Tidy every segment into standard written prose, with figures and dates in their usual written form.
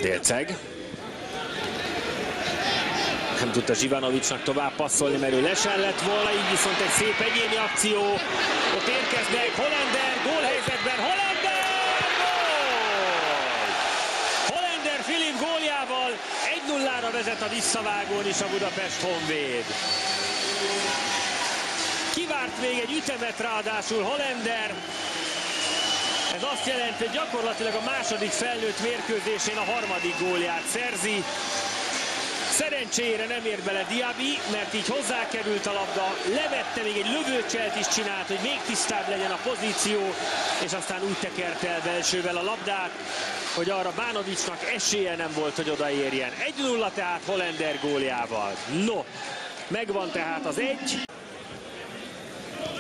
Délceg. Nem tudta Zsivanovicsnak tovább passzolni, mert ő lesen lett volna, így viszont egy szép egyéni akció. Ott érkeznek Hollander, gólhelyzetben Hollander! Gól! Hollander Filip góljával 1-0-ra vezet a visszavágón is a Budapest Honvéd. Kivárt még egy ütemet ráadásul Hollander. Ez azt jelenti, hogy gyakorlatilag a második felnőtt mérkőzésén a harmadik gólját szerzi. Szerencsére nem ér bele Diaby, mert így hozzákerült a labda, levette, még egy lövőcselt is csinált, hogy még tisztább legyen a pozíció, és aztán úgy tekerte el belsővel a labdát, hogy arra Banovicsnak esélye nem volt, hogy odaérjen. 1-0 tehát Hollander góljával. No, megvan tehát az 1.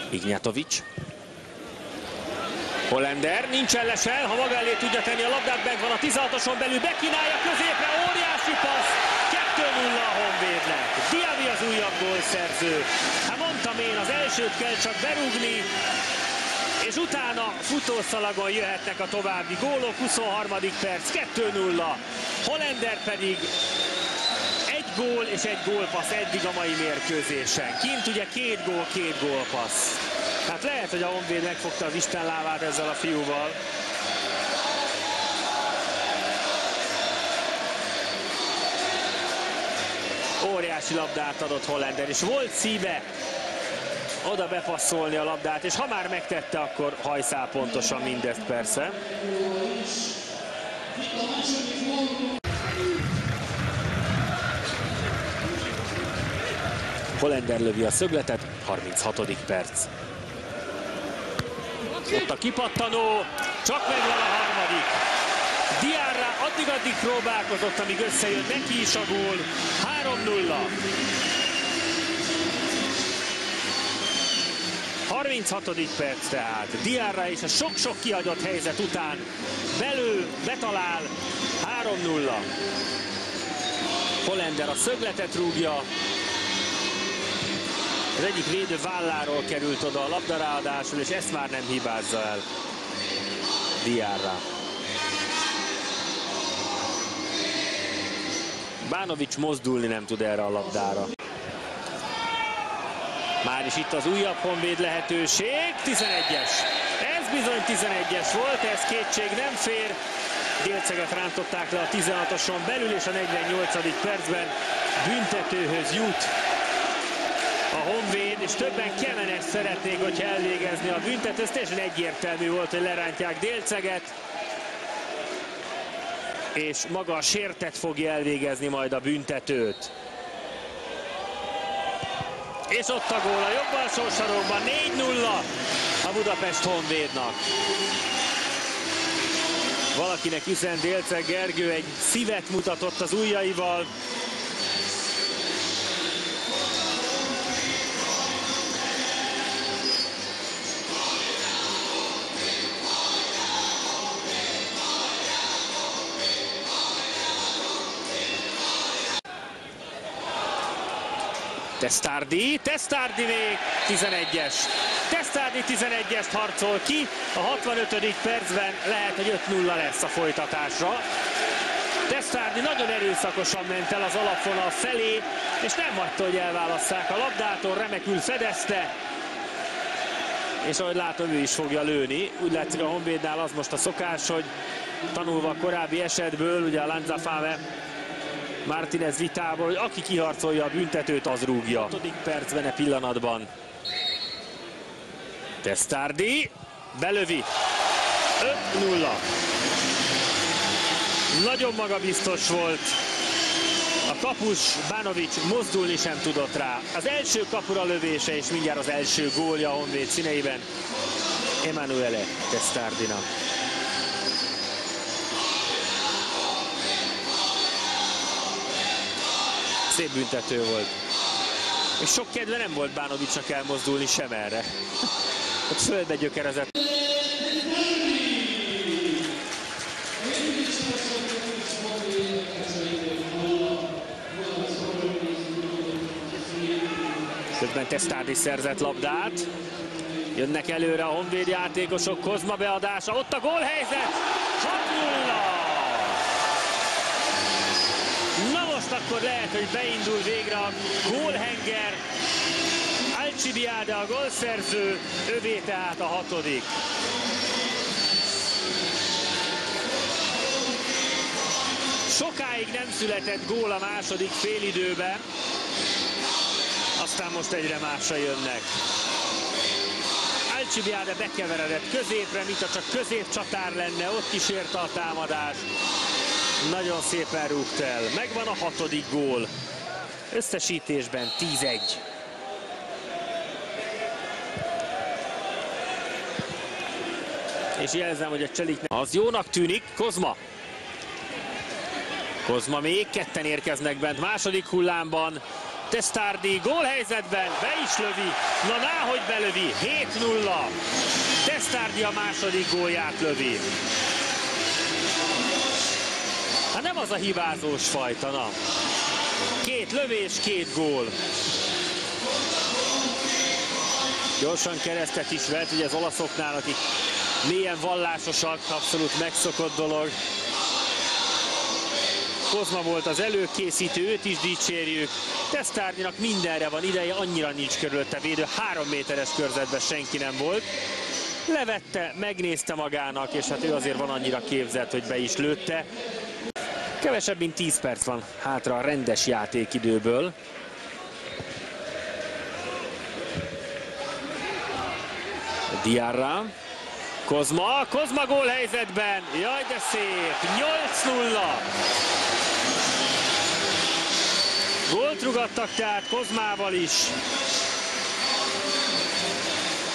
Ignjatovics. Hollander nincsen lesen, ha maga elé tudja tenni a labdát, megvan a 16-oson belül, bekínálja középre, óriási passz, 2-0 a Honvédnek. Diaby az újabb gólszerző. Hát mondtam én, az elsőt kell csak berúgni, és utána futószalagon jöhetnek a további gólok. 23. perc, 2-0. Hollander pedig egy gól és egy gólpassz eddig a mai mérkőzésen. Kint ugye 2 gól, 2 gólpassz. Hát lehet, hogy a Honvéd megfogta az istenlábát ezzel a fiúval. Óriási labdát adott Hollander, és volt szíve oda bepasszolni a labdát, és ha már megtette, akkor hajszál pontosan mindezt persze. Hollander lövi a szögletet, 36. perc. Ott a kipattanó, csak megvan a harmadik. Diarra addig próbálkozott, amíg összejött neki is a gól. 3-0. 36. perc tehát. Diarra és a sok-sok kihagyott helyzet után belő, betalál. 3-0. Hollander a szögletet rúgja. Az egyik védő válláról került oda a labda ráadásul, és ezt már nem hibázza el Diarra. Banovics mozdulni nem tud erre a labdára. Már is itt az újabb Honvéd lehetőség. 11-es. Ez bizony 11-es volt, ez kétség nem fér. Délceget rántották le a 16-oson belül, és a 48. percben büntetőhöz jut a Honvéd, és többen Kemenes szeretnék, hogyha elvégezni a büntetőt. Ez teljesen egyértelmű volt, hogy lerántják Délceget, és maga a sértett fogja elvégezni majd a büntetőt. És ott a gól a jobb alsó sarokban, 4-0 a Budapest Honvédnak. Valakinek hiszen Délceg Gergő egy szívet mutatott az ujjaival. Testardi még 11-es. Testardi 11-est harcol ki, a 65. percben lehet, hogy 5-0 lesz a folytatásra. Testardi nagyon erőszakosan ment el az alapvonal felé, és nem hagyta, hogy elválasszák a labdától, remekül fedezte. És ahogy látom, ő is fogja lőni. Úgy látszik, a Honvédnál az most a szokás, hogy tanulva a korábbi esetből, ugye a Lanzafame Martinez vitából, hogy aki kiharcolja a büntetőt, az rúgja. 6. percben a pillanatban. Testardi belövi. 5-0. Nagyon magabiztos volt. A kapus Banovics mozdulni sem tudott rá. Az első kapura lövése, és mindjárt az első gólja a Honvéd színeiben Emanuele Testardinak. Szép büntető volt. És sok kedve nem volt Banovicsnak elmozdulni sem erre. Ott földbe gyökerezett. Közben Testardi szerzett labdát. Jönnek előre a Honvéd játékosok, Kozma beadása, ott a gólhelyzet! 6-0! akkor lehet, hogy beindul végre a gólhenger. Alcibiade a gólszerző, övé tehát a 6. Sokáig nem született gól a második félidőben, aztán most egyre másra jönnek. Alcibiade bekeveredett középre, mintha csak középcsatár lenne, ott is érte a támadás. Nagyon szépen rúgt el. Megvan a 6. gól. Összesítésben 10-1. És jelzem, hogy a Cseliknek az jónak tűnik. Kozma. Kozma még ketten érkeznek bent második hullámban. Testardi gólhelyzetben, be is lövi. Na náhogy belövi. 7-0. Testardi a második gólját lövi. Hát nem az a hibázós fajta, na. 2 lövés, 2 gól. Gyorsan keresztet is vett, ugye az olaszoknál, akik mélyen vallásosak, abszolút megszokott dolog. Kozma volt az előkészítő, őt is dicsérjük. Testardinak mindenre van ideje, annyira nincs körülötte védő, 3 méteres körzetben senki nem volt. Levette, megnézte magának, és hát ő azért van annyira képzett, hogy be is lőtte. Kevesebb, mint 10 perc van hátra a rendes játékidőből. Diarra. Kozma gólhelyzetben. Jaj, de szép. 8-0. Gólt rúgattak tehát Kozmával is.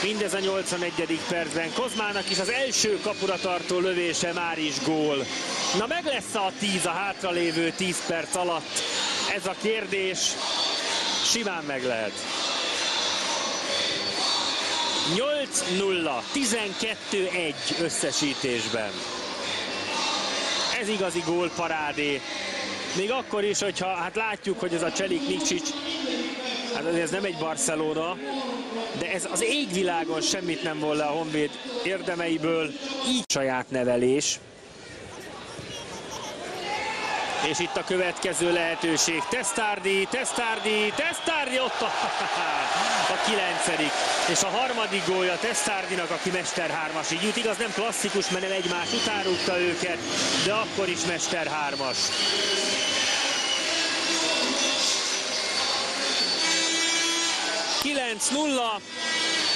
Mindez a 81. percben. Kozmának is az első kapura tartó lövése már is gól. Na meg lesz a 10 a hátralévő 10 perc alatt? Ez a kérdés. Simán meg lehet. 8-0, 12-1 összesítésben. Ez igazi gólparádé. Még akkor is, hogyha hát látjuk, hogy ez a Cselik Nikšić, hát ez nem egy Barcelona, de ez az égvilágon semmit nem vol le a Honvéd érdemeiből. Így saját nevelés. És itt a következő lehetőség. Testardi, ott a 9. És a 3. gólja Testardinak, aki Mester 3-as. Így jut, igaz, nem klasszikus, mert nem egymás után rúgta őket, de akkor is Mester 3-as.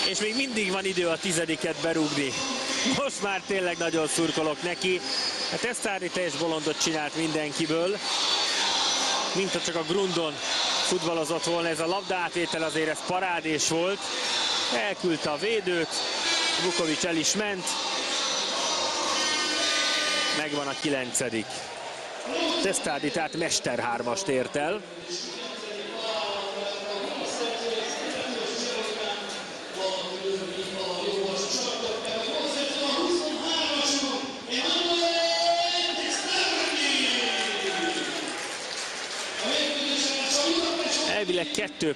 És még mindig van idő a 10-et berúgni. Most már tényleg nagyon szurkolok neki. A Testardi teljes bolondot csinált mindenkiből. Mint ha csak a grundon futballozott volna, ez a labdaátvétel azért ez parádés volt. Elküldte a védőt, Vuković el is ment. Megvan a 9. Testardi tehát Mester 3-ast ért el. Elvileg 2